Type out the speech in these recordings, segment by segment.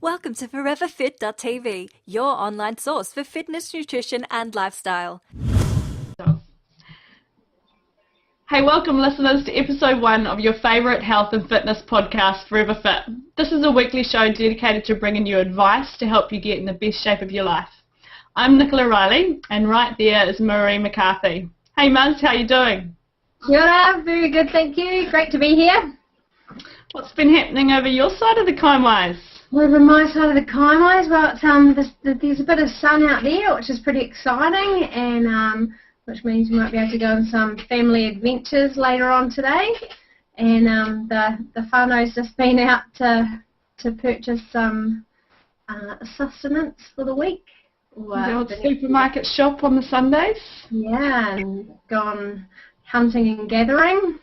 Welcome to ForeverFit.tv, your online source for fitness, nutrition and lifestyle. Hey, welcome listeners to episode 1 of your favourite health and fitness podcast, Forever Fit. This is a weekly show dedicated to bringing you advice to help you get in the best shape of your life. I'm Nicola Reilly, and right there is Maree McCarthy. Hey Muz, how you doing? Yeah, very good, thank you. Great to be here. What's been happening over your side of the Kaiwais? Over my side of the Kaiwais, well, there's a bit of sun out there, which is pretty exciting, and which means we might be able to go on some family adventures later on today. And the whānau's just been out to purchase some sustenance for the week. The old supermarket shop on the Sundays? Yeah, and gone hunting and gathering.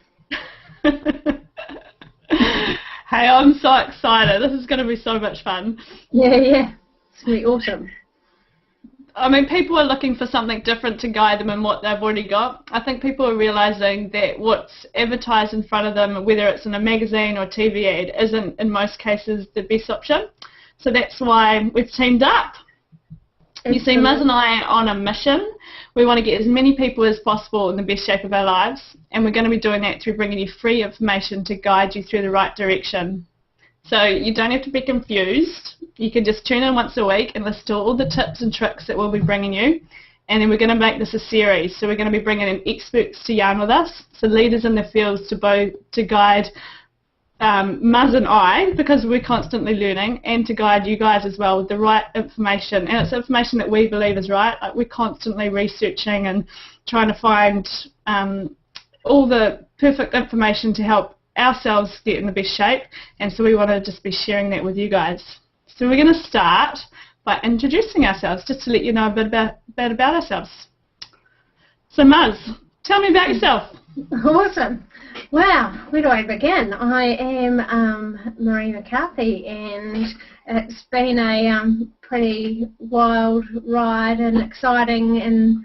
Hey, I'm so excited. This is going to be so much fun. Yeah, it's going to be awesome. I mean, people are looking for something different to guide them in what they've already got. I think people are realising that what's advertised in front of them, whether it's in a magazine or TV ad, isn't in most cases the best option. So that's why we've teamed up. You see, Muz and I are on a mission. We want to get as many people as possible in the best shape of our lives, and we're going to be doing that through bringing you free information to guide you through the right direction. So you don't have to be confused. You can just tune in once a week and listen to all the tips and tricks that we'll be bringing you, and then we're going to make this a series. So we're going to be bringing in experts to yarn with us, so leaders in the fields to guide Muz and I, because we're constantly learning, and to guide you guys as well with the right information. And it's information that we believe is right. Like, we're constantly researching and trying to find all the perfect information to help ourselves get in the best shape, and so we want to just be sharing that with you guys. So we're going to start by introducing ourselves, just to let you know a bit about ourselves. So Muz, tell me about yourself. Awesome. Wow, where do I begin? I am Maree McCarthy, and it's been a pretty wild ride and exciting and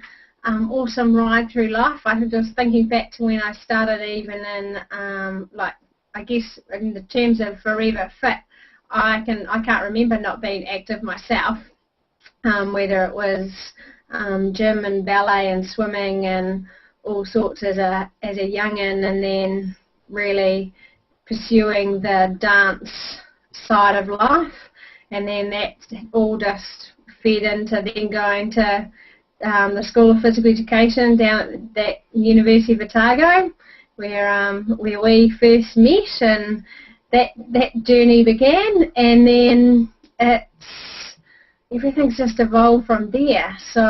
awesome ride through life. I was just thinking back to when I started, even in I guess in the terms of Forever Fit, I can't remember not being active myself, whether it was gym and ballet and swimming and all sorts as a young'un, and then really pursuing the dance side of life, and then that all just fed into then going to the School of Physical Education down at that University of Otago, where we first met, and that journey began, and then everything's just evolved from there. So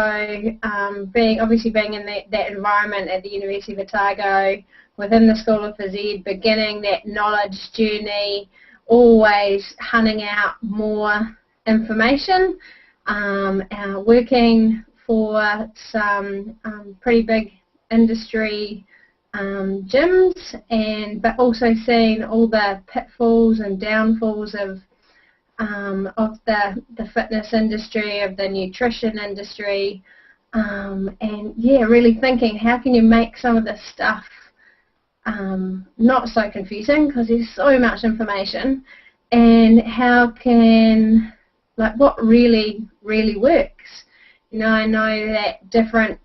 being in that environment at the University of Otago, within the School of Phys Ed, beginning that knowledge journey, always hunting out more information, working for some pretty big industry gyms, but also seeing all the pitfalls and downfalls of the fitness industry, of the nutrition industry, and really thinking, how can you make some of this stuff not so confusing, because there's so much information, and how can, what really works. You know, I know that different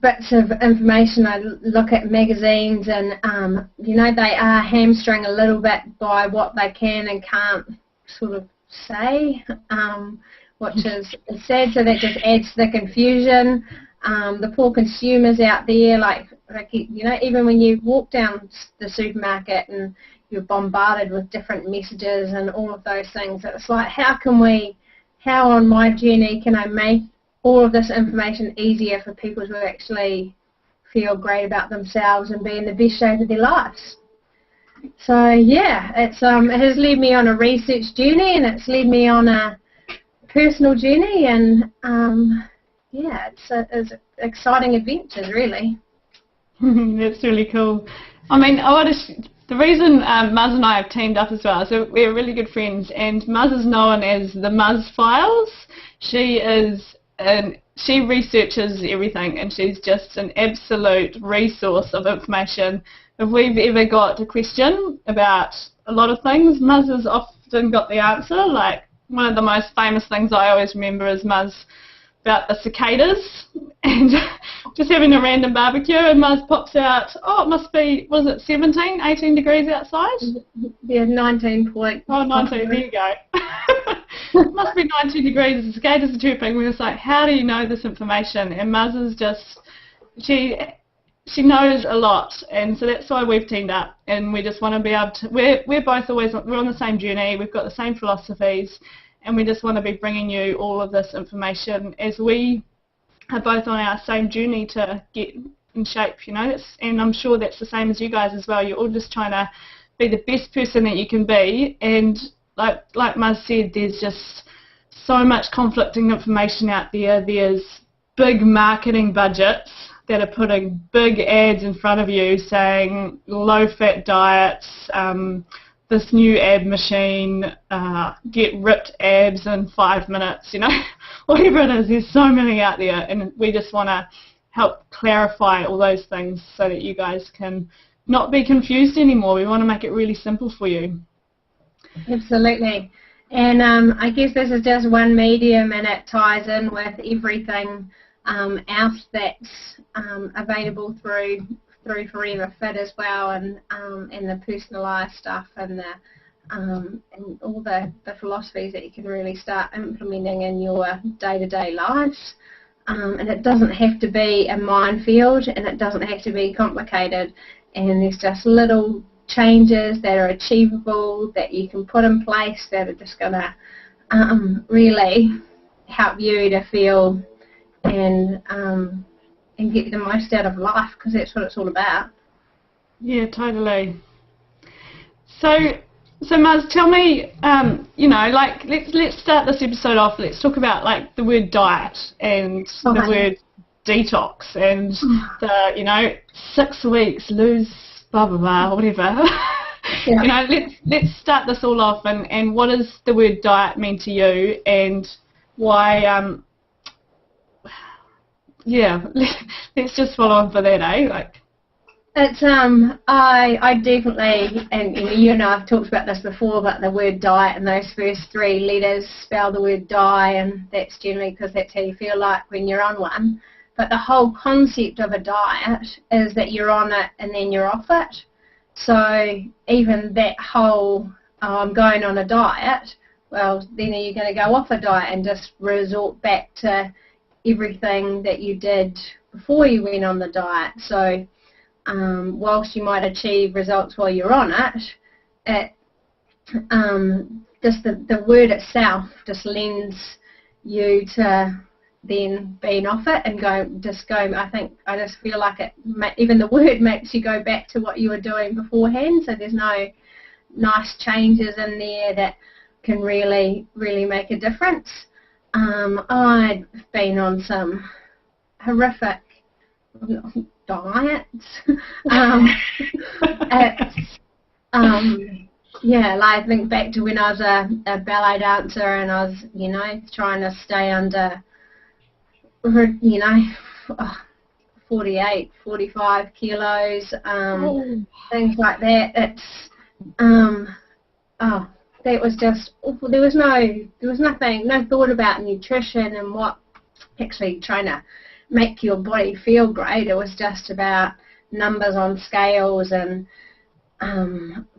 bits of information, I look at magazines, and they are hamstrung a little bit by what they can and can't sort of say, which is sad. So that just adds to the confusion. The poor consumers out there, even when you walk down the supermarket and you're bombarded with different messages and all of those things, it's like, how on my journey can I make all of this information easier for people to actually feel great about themselves and be in the best shape of their lives? So yeah, it has led me on a research journey, and it's led me on a personal journey, and it's exciting adventures, really. That's really cool. I mean, the reason Muz and I have teamed up as well, so we're really good friends, and Muz is known as the Muz Files. She researches everything, and she's just an absolute resource of information if we've ever got a question about a lot of things, Muz has often got the answer. Like, one of the most famous things I always remember is Muz about the cicadas, and just having a random barbecue, and Muz pops out, oh, it must be, was it 17, 18 degrees outside? Yeah, 19 point. Oh, 19, there you go. It must be 19 degrees, the cicadas are chirping. We're just like, how do you know this information? And Muz is just, she knows a lot, and so that's why we've teamed up, and we just want to be able to, we're both always, we're on the same journey, we've got the same philosophies, and we just want to be bringing you all of this information as we are both on our same journey to get in shape, you know. And I'm sure that's the same as you guys as well. You're all just trying to be the best person that you can be, and like Muz said, there's just so much conflicting information out there. There's big marketing budgets that are putting big ads in front of you saying low-fat diets, this new ab machine, get ripped abs in 5 minutes, you know, whatever it is. There's so many out there, and we just want to help clarify all those things so that you guys can not be confused anymore. We want to make it really simple for you. Absolutely. And I guess this is just one medium, and it ties in with everything else that's available through Forever Fit as well, and the personalised stuff, and and all the philosophies that you can really start implementing in your day-to-day lives. And it doesn't have to be a minefield, and it doesn't have to be complicated, and there's just little changes that are achievable that you can put in place that are just going to really help you to feel and get the most out of life, because that's what it's all about. Yeah, totally. So Muz, tell me, you know, like, let's start this episode off. Let's talk about, like, the word diet and the word detox and the, you know, 6 weeks, lose blah blah blah, whatever. Yeah. You know, let's start this all off, and what does the word diet mean to you, and why? Yeah, let's just follow on for that, eh? Like, it's I definitely, and you and I have talked about this before, about the word diet, and those first 3 letters spell the word die, and that's generally because that's how you feel like when you're on one. But the whole concept of a diet is that you're on it and then you're off it. So even that whole, I'm going on a diet, well, then are you going to go off a diet and just resort back to everything that you did before you went on the diet? So whilst you might achieve results while you're on it, just the word itself just lends you to then being off it and go. I just feel like even the word makes you go back to what you were doing beforehand. So there's no nice changes in there that can really make a difference. I've been on some horrific diets. Yeah, like I think back to when I was a ballet dancer, and I was, you know, trying to stay under, you know, 48, 45 kilos, things like that. It's, that was just awful. There was no thought about nutrition and what actually trying to make your body feel great. It was just about numbers on scales and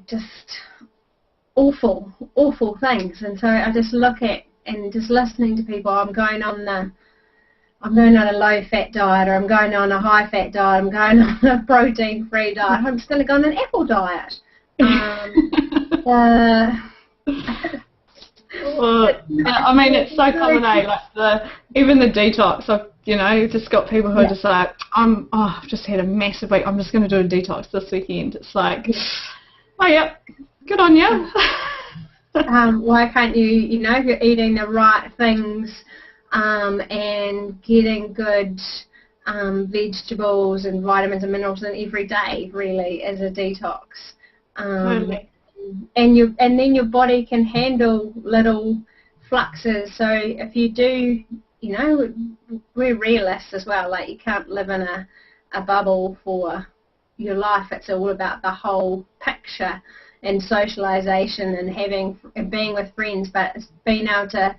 just awful things. And so I just look at, and just listening to people, I'm going on a low-fat diet, or I'm going on a high-fat diet, I'm going on a protein-free diet, I'm just going to go on an apple diet. Well, I mean, it's so common, eh? Like even the detox. I've, you know, just got people who are just like, I've just had a massive week, I'm just going to do a detox this weekend. It's like, oh yeah, good on you. Why can't you, you know, if you're eating the right things and getting good vegetables and vitamins and minerals in every day, really, as a detox. Totally. And then your body can handle little fluxes. So if you do, you know, we're realists as well. Like, you can't live in a bubble for your life. It's all about the whole picture and socialisation and being with friends, but it's being able to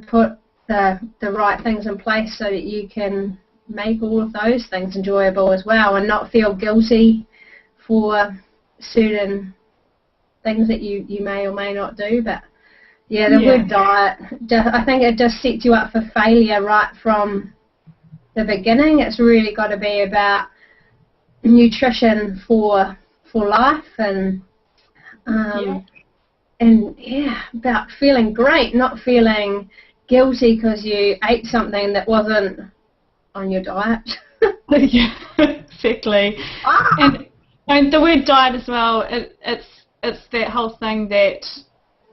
put the right things in place so that you can make all of those things enjoyable as well, and not feel guilty for certain things that you may or may not do. But yeah, the word diet, I think it just sets you up for failure right from the beginning. It's really got to be about nutrition for life, and about feeling great, not feeling guilty because you ate something that wasn't on your diet. Yeah, exactly. And the word diet as well, it's that whole thing that,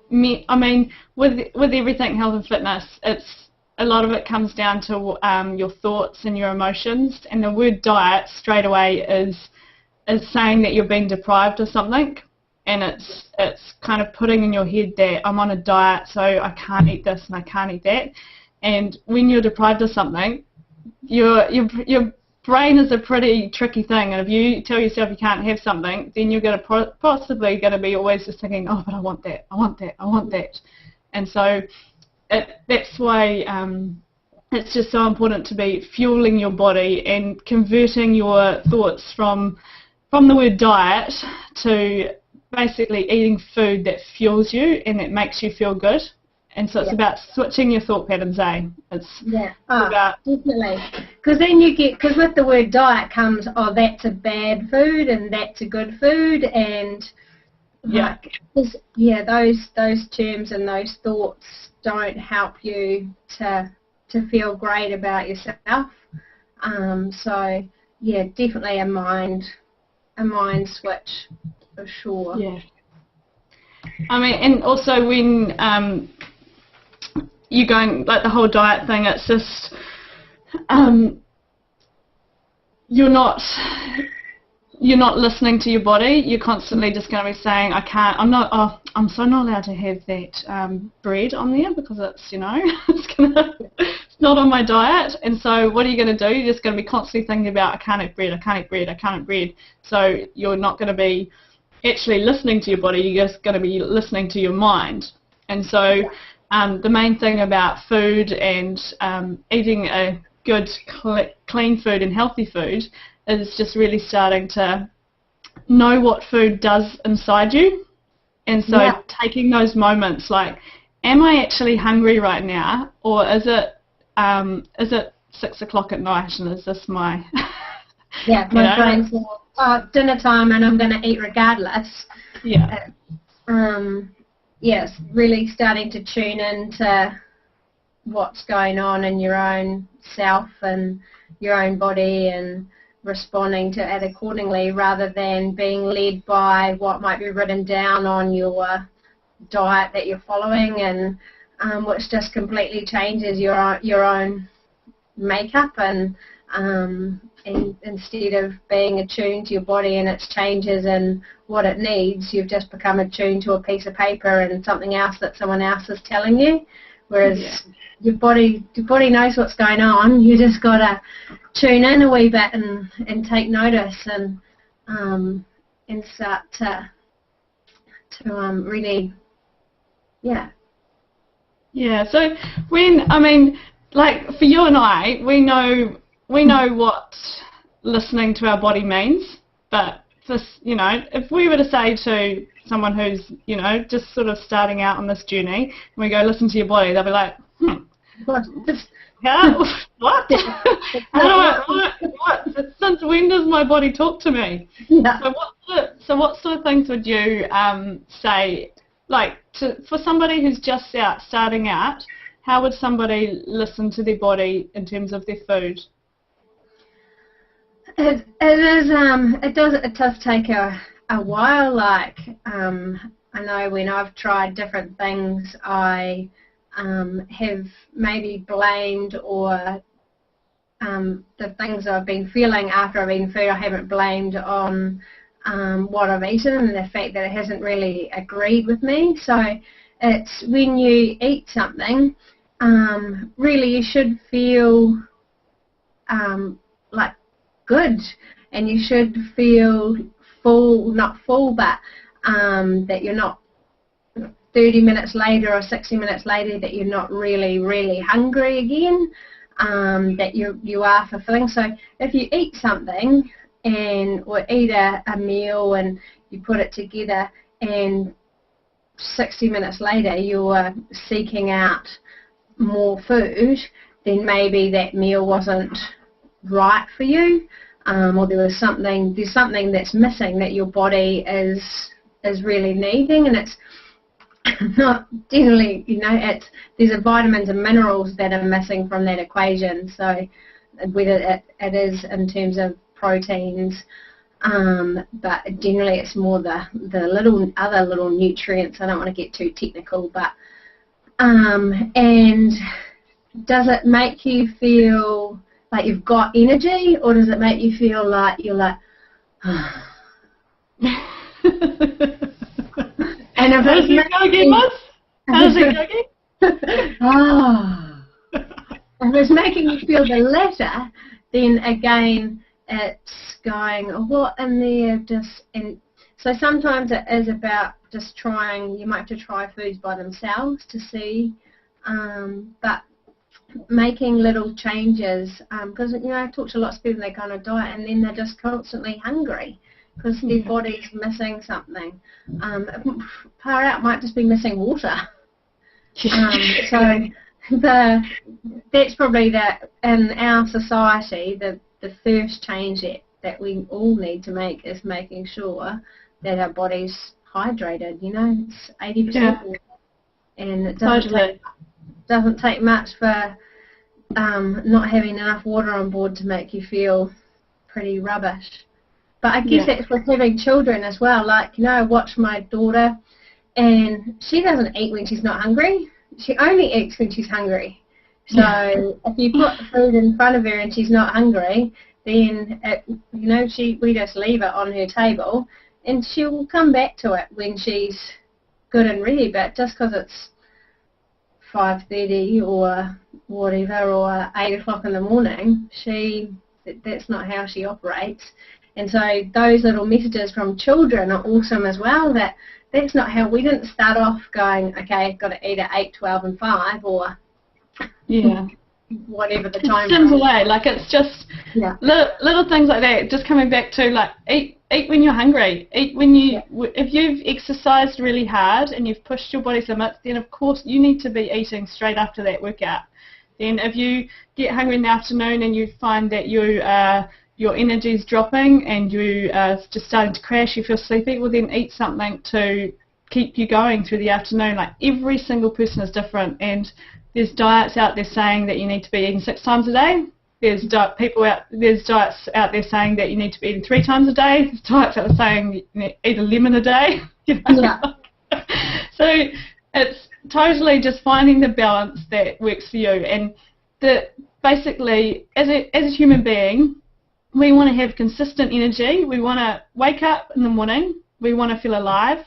with everything health and fitness, it's a lot of it comes down to your thoughts and your emotions, and the word diet straight away is saying that you're being deprived of something, and it's kind of putting in your head that I'm on a diet, so I can't eat this and I can't eat that. And when you're deprived of something, your brain is a pretty tricky thing, and if you tell yourself you can't have something, then you're going to possibly going to be always just thinking, oh, but I want that, I want that, I want that. And so that's why it's just so important to be fueling your body and converting your thoughts from the word diet to basically eating food that fuels you and that makes you feel good. And so it's about switching your thought patterns, It's about definitely. Because then because with the word diet comes, oh, that's a bad food and that's a good food, and those terms and those thoughts don't help you to feel great about yourself. So yeah, definitely a mind switch for sure. Yeah. And also when you're going, like the whole diet thing, it's just you're not listening to your body. You're constantly just going to be saying, I'm so not allowed to have that bread on there because it's, it's not on my diet. And so what are you going to do? You're just going to be constantly thinking about, I can't eat bread, I can't eat bread, I can't eat bread. So you're not going to be actually listening to your body, you're just going to be listening to your mind. And so the main thing about food and eating a good, clean food and healthy food is just really starting to know what food does inside you. And so taking those moments, like, am I actually hungry right now, or is it 6 o'clock at night and is this my my brain's dinner time and I'm going to eat regardless. Yes, really starting to tune into what's going on in your own self and your own body and responding to it accordingly, rather than being led by what might be written down on your diet that you're following, and which just completely changes your own makeup, and instead of being attuned to your body and its changes and what it needs, you've just become attuned to a piece of paper and something else that someone else is telling you. Whereas your body knows what's going on. You just got to tune in a wee bit and take notice and start to really So when like for you and I, we know what listening to our body means, but for, if we were to say to someone who's just sort of starting out on this journey, and we go, listen to your body, they'll be like, what? What? Since when does my body talk to me? So what sort of things would you say, like, for somebody who's just starting out, how would somebody listen to their body in terms of their food? It does take a while. Like, I know when I've tried different things, I have maybe blamed, or the things I've been feeling after I've eaten food, I haven't blamed on what I've eaten and the fact that it hasn't really agreed with me. So it's when you eat something, really you should feel like good, and you should feel full, not full, but that you're not 30 minutes later or 60 minutes later that you're not really, really hungry again, that you are fulfilling. So if you eat something or eat a meal and you put it together and 60 minutes later you're seeking out more food, then maybe that meal wasn't right for you, or there's something that's missing that your body is really needing, and it's not generally, there's vitamins and minerals that are missing from that equation. So whether it is in terms of proteins, but generally it's more the other little nutrients. I don't want to get too technical, but and does it make you feel like you've got energy, or does it make you feel like you're like and if how's it going, Muz? How's it going? Oh. If it's making you feel the latter, then again it's going, what in there, and so sometimes it is about just trying. You might have to try foods by themselves to see, but making little changes, because I've talked to lots of people, they go on a diet and then they're just constantly hungry because their body's missing something. Far out, might just be missing water. So that's probably in our society, the first change that we all need to make is making sure that our body's hydrated. It's 80% water, and it doesn't take much for not having enough water on board to make you feel pretty rubbish. But I guess that's with having children as well. Like, I watch my daughter, and she doesn't eat when she's not hungry. She only eats when she's hungry. So if you put food in front of her and she's not hungry, then we just leave it on her table, and she'll come back to it when she's good and ready. But just because it's 5:30 or whatever, or 8 o'clock in the morning, that's not how she operates. And so those little messages from children are awesome as well, that's not how, we didn't start off going, okay, I've got to eat at 8, 12 and 5, or whatever the time is. Away. Like, it's just little things like that, just coming back to, like, eat when you're hungry. Eat when if you've exercised really hard and you've pushed your body's limits, then of course you need to be eating straight after that workout. Then if you get hungry in the afternoon and you find that your energy is dropping and you are just starting to crash, you feel sleepy, well then eat something to keep you going through the afternoon. Like, every single person is different, and there's diets out there saying that you need to be eating 6 times a day. There's diets out there saying that you need to be eating 3 times a day. There's diets out there saying you eat a lemon a day. So it's totally just finding the balance that works for you. And basically, as a human being, we want to have consistent energy. We want to wake up in the morning. We want to feel alive.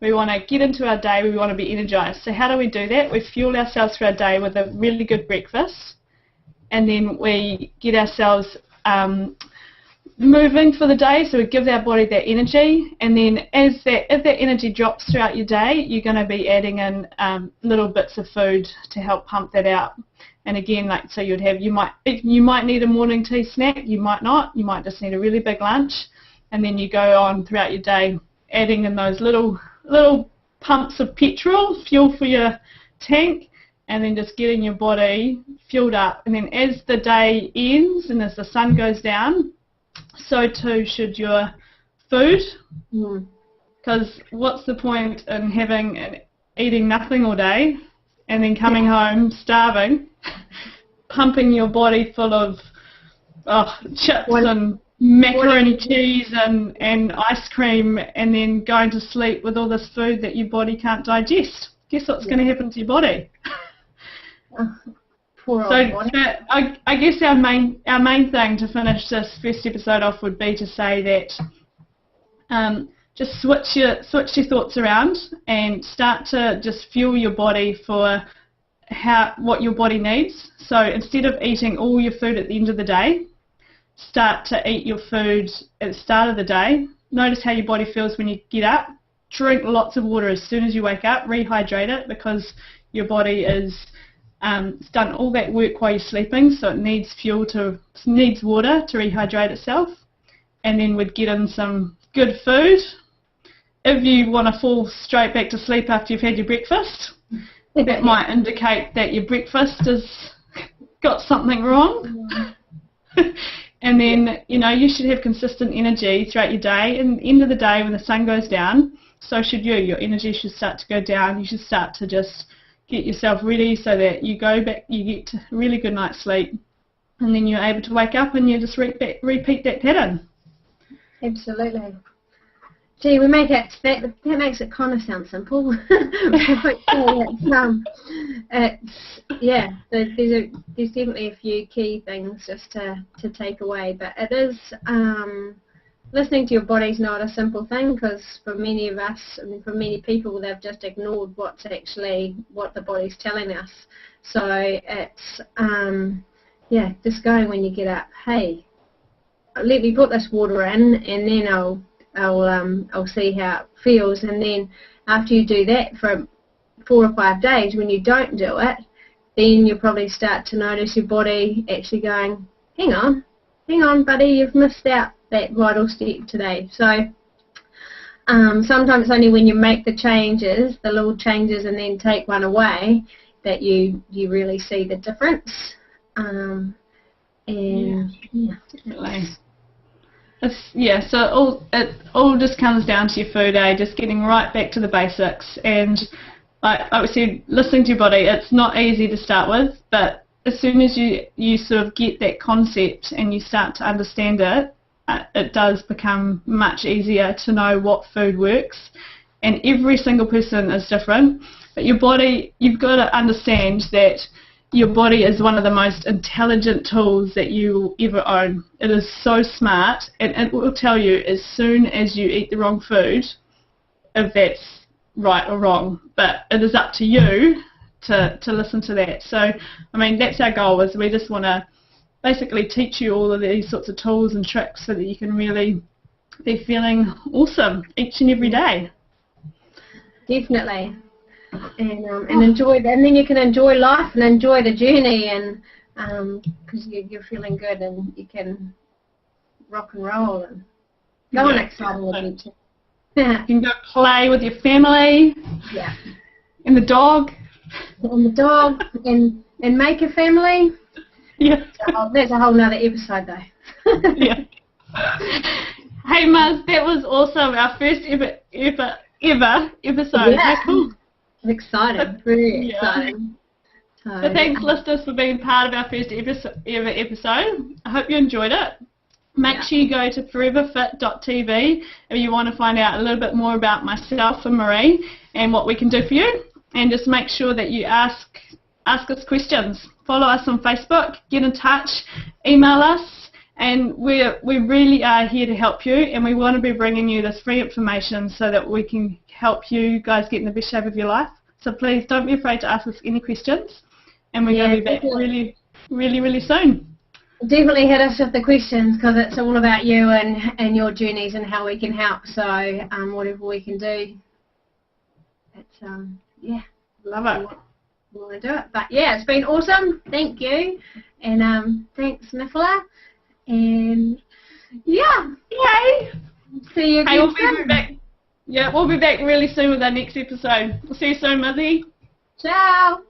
We want to get into our day. We want to be energized. So how do we do that? We fuel ourselves for our day with a really good breakfast, and then we get ourselves moving for the day. So we give our body that energy, and then if that energy drops throughout your day, you're going to be adding in little bits of food to help pump that out. And again, like, so you might need a morning tea snack, you might not, you might just need a really big lunch, and then you go on throughout your day adding in those little pumps of petrol, fuel for your tank, and then just getting your body fueled up. And then as the day ends and as the sun goes down, so too should your food, because what's the point in eating nothing all day and then coming home starving, pumping your body full of chips and macaroni cheese and ice cream, and then going to sleep with all this food that your body can't digest? Guess what's going to happen to your body? Poor old body. I guess our main thing to finish this first episode off would be to say that just switch your thoughts around and start to just fuel your body for what your body needs. So instead of eating all your food at the end of the day, start to eat your food at the start of the day. Notice how your body feels when you get up. Drink lots of water as soon as you wake up. Rehydrate it, because your body is it's done all that work while you're sleeping, so it needs needs water to rehydrate itself. And then we'd get in some good food. If you want to fall straight back to sleep after you've had your breakfast, that might indicate that your breakfast has got something wrong. And then, you should have consistent energy throughout your day. And at the end of the day, when the sun goes down, so should you. Your energy should start to go down. You should start to just get yourself ready so that you go back, you get a really good night's sleep, and then you're able to wake up and you just repeat that pattern. Absolutely. Gee, we make it, that makes it kind of sound simple. There's definitely a few key things just to take away, but it is, listening to your body's not a simple thing, because for many of us, for many people, they've just ignored what the body's telling us. So it's, just going when you get up, hey, let me put this water in, and then I'll see how it feels. And then after you do that for 4 or 5 days, when you don't do it, then you'll probably start to notice your body actually going, hang on buddy, you've missed out that vital step today. So sometimes it's only when you make the changes, the little changes, and then take one away, that you really see the difference. Definitely. So it all just comes down to your food, just getting right back to the basics. And like I said, listening to your body, it's not easy to start with, but as soon as you sort of get that concept and you start to understand it, it does become much easier to know what food works. And every single person is different, but your body, you've got to understand that your body is one of the most intelligent tools that you will ever own. It is so smart, and it will tell you as soon as you eat the wrong food if that's right or wrong. But it is up to you to listen to that. So, that's our goal, is we just want to basically teach you all of these sorts of tools and tricks so that you can really be feeling awesome each and every day. Definitely. And enjoy, and then you can enjoy life and enjoy the journey, and because you're feeling good and you can rock and roll and go on exciting adventure. You can go play with your family. Yeah. And the dog. And make a family. Yeah. That's a whole nother episode though. Yeah. Hey Muz, that was awesome. Our first ever episode. Yeah. How cool. Exciting, really exciting. So thanks, listeners, for being part of our first ever episode. I hope you enjoyed it. Make sure you go to foreverfit.tv if you want to find out a little bit more about myself and Maree and what we can do for you. And just make sure that you ask us questions. Follow us on Facebook, get in touch, email us, and we really are here to help you, and we want to be bringing you this free information so that we can help you guys get in the best shape of your life. So please don't be afraid to ask us any questions, and we're going to be back really, really, really soon. Definitely hit us with the questions, because it's all about you and your journeys and how we can help. So whatever we can do, it's love it. We want to do it. But yeah, it's been awesome. Thank you, and thanks Nicola, and yay. See you again. Hey, we'll be back. Yeah, we'll be back really soon with our next episode. We'll see you soon, Muzzy. Ciao.